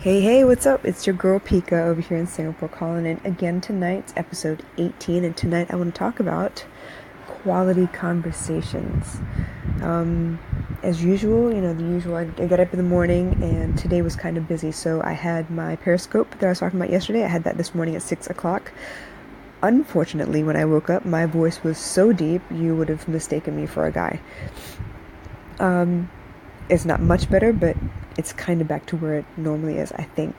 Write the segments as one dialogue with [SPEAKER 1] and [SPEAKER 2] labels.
[SPEAKER 1] Hey, what's up? It's your girl Pika over here in Singapore calling in again tonight. It's episode 18, and tonight I want to talk about quality conversations. As usual, the usual, I got up in the morning and today was kind of busy, so I had my Periscope that I was talking about yesterday. I had that this morning at 6 o'clock. Unfortunately, when I woke up, my voice was so deep you would have mistaken me for a guy. It's not much better, but it's kind of back to where it normally is, I think.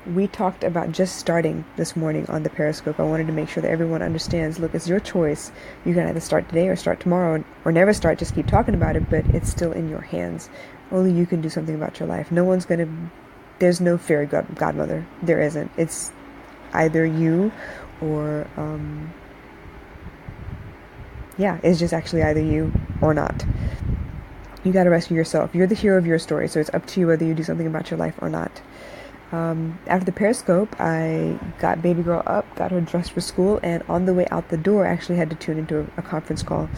[SPEAKER 1] We talked about just starting this morning on the Periscope. I wanted to make sure that everyone understands, look, it's your choice. You can either start today or start tomorrow or never start, just keep talking about it, but it's still in your hands. Only you can do something about your life. No one's going to, there's no fairy godmother. There isn't. It's either you or, it's just actually either you or not. You got to rescue yourself. You're the hero of your story, so it's up to you whether you do something about your life or not. After the Periscope, I got baby girl up, got her dressed for school, and on the way out the door, I actually had to tune into a conference call.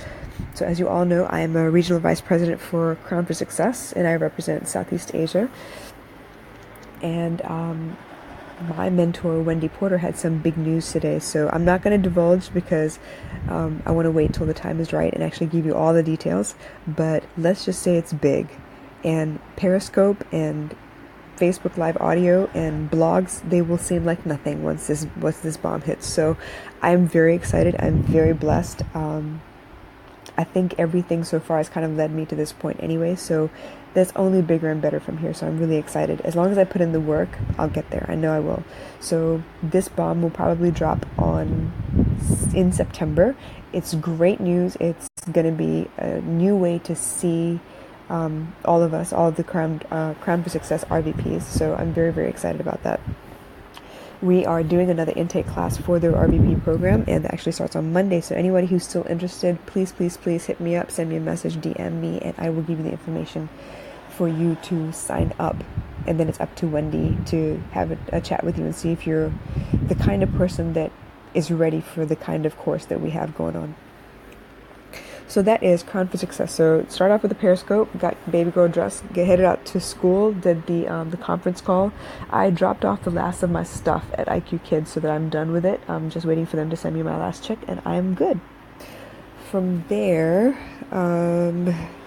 [SPEAKER 1] So as you all know, I am a regional vice president for Crown for Success, and I represent Southeast Asia. And my mentor, Wendy Porter, had some big news today, so I'm not going to divulge because I want to wait till the time is right and actually give you all the details, but let's just say it's big. And Periscope and Facebook Live audio and blogs, they will seem like nothing once this bomb hits. So I'm very excited. I'm very blessed. I think everything so far has kind of led me to this point anyway, so that's only bigger and better from here, so I'm really excited. As long as I put in the work, I'll get there. I know I will. So this bomb will probably drop in September. It's great news. It's going to be a new way to see all of us, all of the Crown for Success RVPs, so I'm very, very excited about that. We are doing another intake class for their RVP program, and that actually starts on Monday. So anybody who's still interested, please hit me up, send me a message, DM me, and I will give you the information for you to sign up. And then it's up to Wendy to have a chat with you and see if you're the kind of person that is ready for the kind of course that we have going on. So that is Crown for Success. So start off with the Periscope, got baby girl dressed, headed out to school, did the conference call. I dropped off the last of my stuff at IQ Kids so that I'm done with it. I'm just waiting for them to send me my last check, and I am good. From there,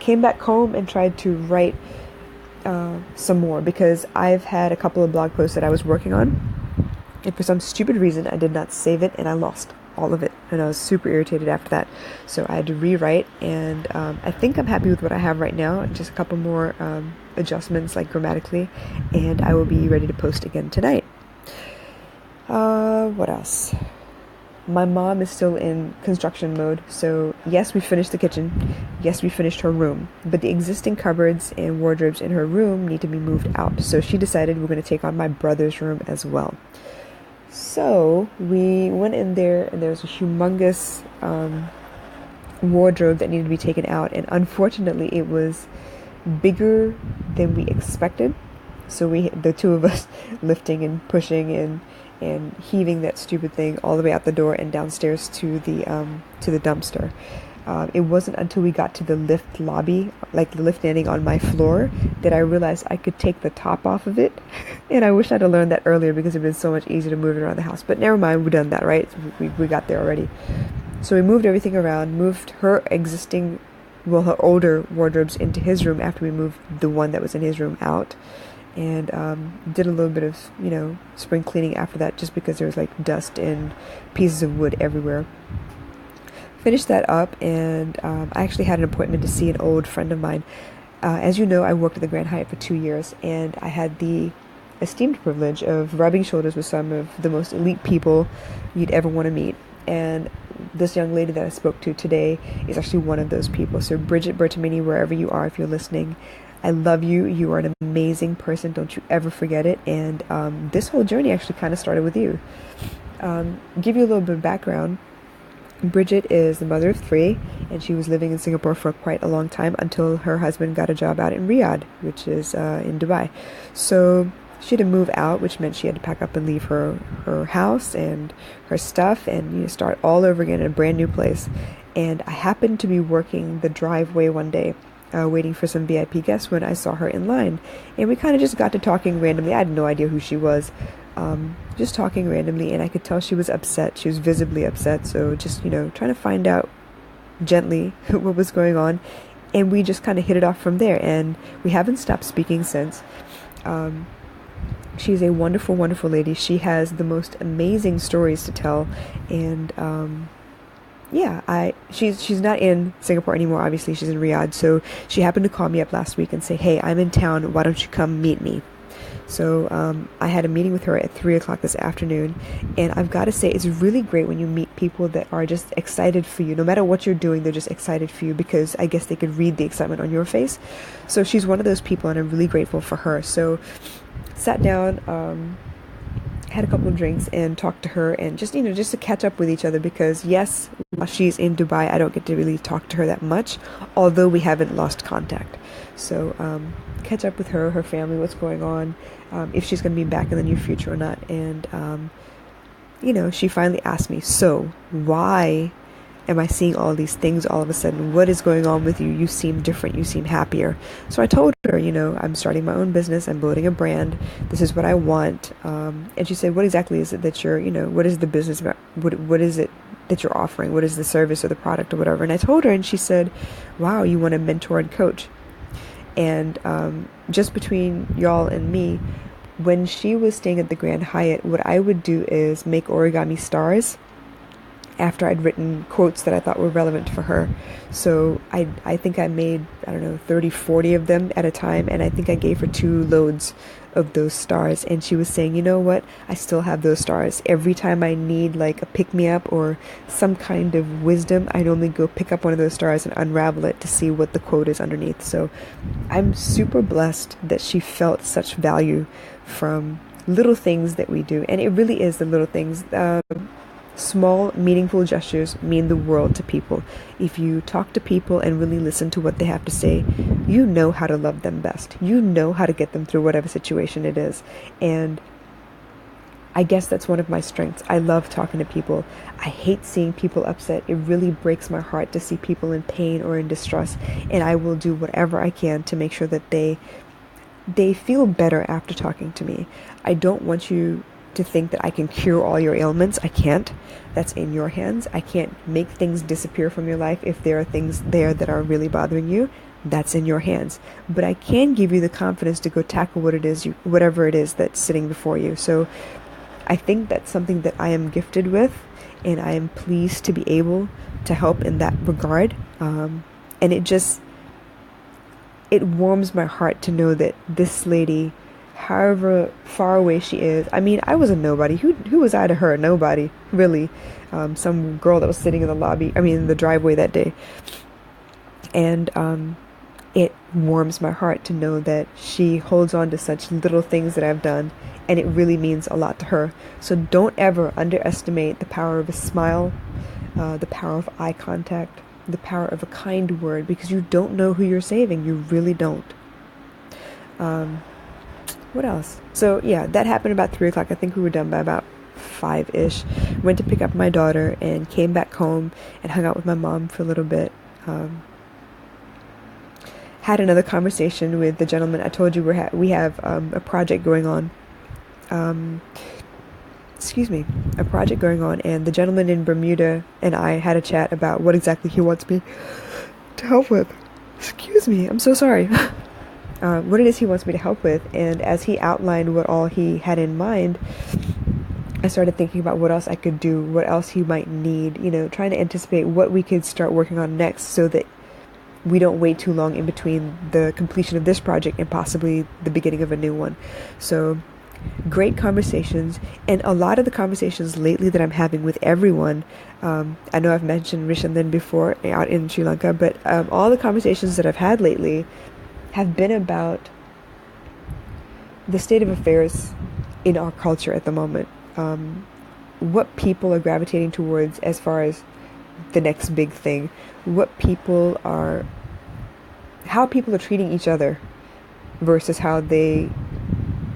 [SPEAKER 1] came back home and tried to write some more because I've had a couple of blog posts that I was working on, and for some stupid reason I did not save it and I lost all of it, and I was super irritated after that, so I had to rewrite, and I think I'm happy with what I have right now, just a couple more adjustments like grammatically, and I will be ready to post again tonight. What else? My mom is still in construction mode, so yes, we finished the kitchen, yes, we finished her room, but the existing cupboards and wardrobes in her room need to be moved out, so she decided we're going to take on my brother's room as well. So we went in there, and there was a humongous wardrobe that needed to be taken out, and unfortunately it was bigger than we expected. So the two of us lifting and pushing and heaving that stupid thing all the way out the door and downstairs to the dumpster. It wasn't until we got to the lift lobby, like the lift landing on my floor, that I realized I could take the top off of it. And I wish I'd have learned that earlier because it would have been so much easier to move it around the house. But never mind, we've done that, right? We got there already. So we moved everything around, moved her older wardrobes into his room after we moved the one that was in his room out. And did a little bit of, spring cleaning after that, just because there was like dust and pieces of wood everywhere. Finished that up, and I actually had an appointment to see an old friend of mine. As you know, I worked at the Grand Hyatt for 2 years, and I had the esteemed privilege of rubbing shoulders with some of the most elite people you'd ever want to meet. And this young lady that I spoke to today is actually one of those people. So Bridget Bertamini, wherever you are, if you're listening, I love you. You are an amazing person. Don't you ever forget it. And this whole journey actually kind of started with you. Give you a little bit of background. Bridget is the mother of 3, and she was living in Singapore for quite a long time until her husband got a job out in Riyadh, which is in Dubai. So she had to move out, which meant she had to pack up and leave her house and her stuff and start all over again in a brand new place. And I happened to be working the driveway one day waiting for some VIP guests when I saw her in line. And we kind of just got to talking randomly. I had no idea who she was. Just talking randomly, and I could tell she was upset. She was visibly upset. So just, trying to find out gently what was going on. And we just kind of hit it off from there. And we haven't stopped speaking since. She's a wonderful, wonderful lady. She has the most amazing stories to tell. And she's not in Singapore anymore. Obviously, she's in Riyadh. So she happened to call me up last week and say, "Hey, I'm in town. Why don't you come meet me?" So I had a meeting with her at 3 o'clock this afternoon, and I've got to say, it's really great when you meet people that are just excited for you. No matter what you're doing, they're just excited for you, because I guess they could read the excitement on your face. So she's one of those people, and I'm really grateful for her. So sat down, had a couple of drinks, and talked to her, and just just to catch up with each other, because yes, while she's in Dubai, I don't get to really talk to her that much, although we haven't lost contact. So catch up with her family, what's going on, if she's going to be back in the near future or not. And she finally asked me, "So why am I seeing all these things all of a sudden? What is going on with you? You seem different. You seem happier." So I told her, I'm starting my own business. I'm building a brand. This is what I want. And she said, "What exactly is it that you're, what is the business about? What is it that you're offering? What is the service or the product or whatever?" And I told her, and she said, "Wow, you want to mentor and coach." And just between y'all and me, when she was staying at the Grand Hyatt, what I would do is make origami stars after I'd written quotes that I thought were relevant for her. So I think I made, 30, 40 of them at a time, and I think I gave her 2 loads of those stars. And she was saying, "You know what? I still have those stars. Every time I need like a pick-me-up or some kind of wisdom, I normally go pick up one of those stars and unravel it to see what the quote is underneath." So I'm super blessed that she felt such value from little things that we do. And it really is the little things. Small, meaningful gestures mean the world to people. If you talk to people and really listen to what they have to say, you know how to love them best. You know how to get them through whatever situation it is. And I guess that's one of my strengths. I love talking to people. I hate seeing people upset. It really breaks my heart to see people in pain or in distress. And I will do whatever I can to make sure that they feel better after talking to me. I don't want you to think that I can cure all your ailments. I can't. That's in your hands. I can't make things disappear from your life. If there are things there that are really bothering you, that's in your hands. But I can give you the confidence to go tackle whatever it is that's sitting before you. So I think that's something that I am gifted with, and I am pleased to be able to help in that regard. And it warms my heart to know that this lady, however far away she is, I was a nobody. Who was I to her? Nobody, really. Some girl that was sitting in the driveway that day. And it warms my heart to know that she holds on to such little things that I've done, and it really means a lot to her. So don't ever underestimate the power of a smile, the power of eye contact, the power of a kind word, because you don't know who you're saving. You really don't. What else? So yeah, that happened about 3 o'clock. I think we were done by about 5-ish. Went to pick up my daughter and came back home and hung out with my mom for a little bit. Had another conversation with the gentleman. I told you we have a project going on. A project going on, and the gentleman in Bermuda and I had a chat about what exactly he wants me to help with. Excuse me, I'm so sorry. What it is he wants me to help with. And as he outlined what all he had in mind, I started thinking about what else I could do, what else he might need, trying to anticipate what we could start working on next, so that we don't wait too long in between the completion of this project and possibly the beginning of a new one. So great conversations, and a lot of the conversations lately that I'm having with everyone, I know I've mentioned Rishandan before out in Sri Lanka, but all the conversations that I've had lately have been about the state of affairs in our culture at the moment. What people are gravitating towards as far as the next big thing, how people are treating each other versus how they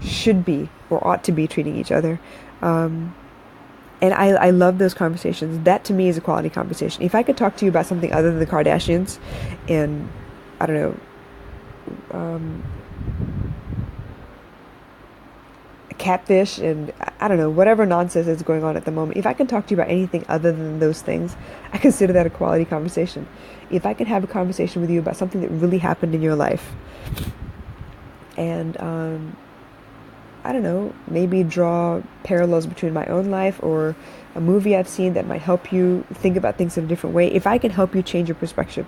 [SPEAKER 1] should be or ought to be treating each other. And I love those conversations. That to me is a quality conversation. If I could talk to you about something other than the Kardashians and, I don't know, um, catfish and I don't know, whatever nonsense is going on at the moment, if I can talk to you about anything other than those things, I consider that a quality conversation. If I can have a conversation with you about something that really happened in your life and I don't know, maybe draw parallels between my own life or a movie I've seen that might help you think about things in a different way. If I can help you change your perspective,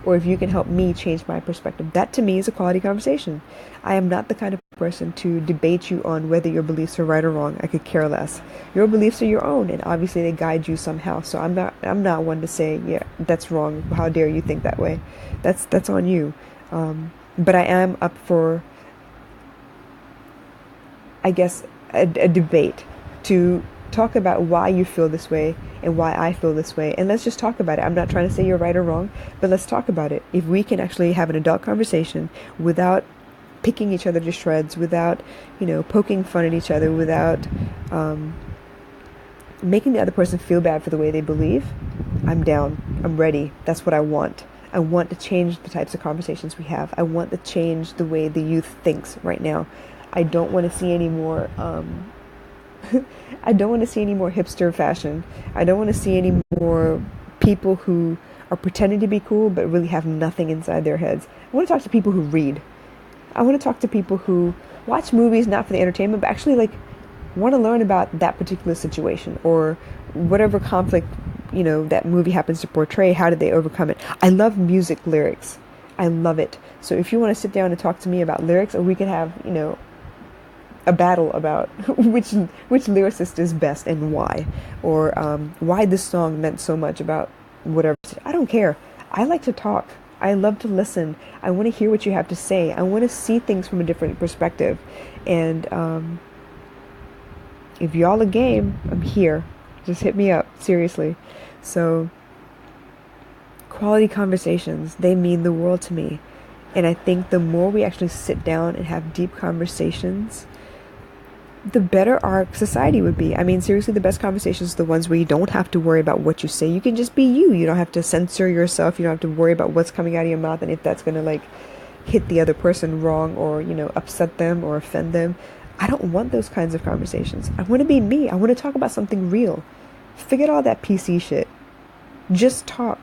[SPEAKER 1] or if you can help me change my perspective, that to me is a quality conversation. I am not the kind of person to debate you on whether your beliefs are right or wrong. I could care less. Your beliefs are your own, and obviously they guide you somehow. So I'm not one to say, yeah, that's wrong. How dare you think that way? That's on you. But I am up for, I guess, a debate to talk about why you feel this way and why I feel this way. And let's just talk about it. I'm not trying to say you're right or wrong, but let's talk about it. If we can actually have an adult conversation without picking each other to shreds, without, poking fun at each other, without making the other person feel bad for the way they believe, I'm down. I'm ready. That's what I want. I want to change the types of conversations we have. I want to change the way the youth thinks right now. I don't want to see any more I don't want to see any more hipster fashion. I don't want to see any more people who are pretending to be cool but really have nothing inside their heads. I want to talk to people who read. I want to talk to people who watch movies not for the entertainment, but actually want to learn about that particular situation or whatever conflict, that movie happens to portray. How did they overcome it? I love music lyrics. I love it. So if you want to sit down and talk to me about lyrics, or we could have, a battle about which lyricist is best and why, or why this song meant so much about whatever. I don't care. I like to talk. I love to listen. I want to hear what you have to say. I want to see things from a different perspective. And if y'all a game, I'm here. Just hit me up. Seriously. So quality conversations, they mean the world to me. And I think the more we actually sit down and have deep conversations, the better our society would be. I mean, seriously, the best conversations are the ones where you don't have to worry about what you say. You can just be you. You don't have to censor yourself. You don't have to worry about what's coming out of your mouth and if that's going to hit the other person wrong or, upset them or offend them. I don't want those kinds of conversations. I want to be me. I want to talk about something real. Forget all that PC shit. Just talk.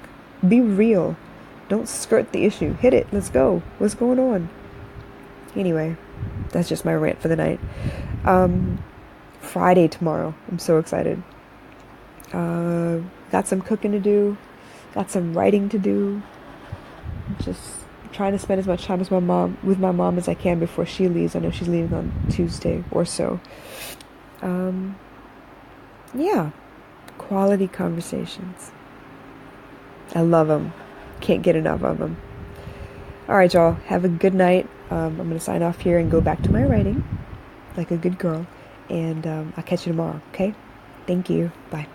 [SPEAKER 1] Be real. Don't skirt the issue. Hit it. Let's go. What's going on? Anyway, that's just my rant for the night. Friday tomorrow. I'm so excited. Got some cooking to do. Got some writing to do. Just trying to spend as much time with my mom as I can before she leaves. I know she's leaving on Tuesday or so. Yeah. Quality conversations. I love them. Can't get enough of them. All right, y'all. Have a good night. I'm going to sign off here and go back to my writing like a good girl. And I'll catch you tomorrow, okay? Thank you. Bye.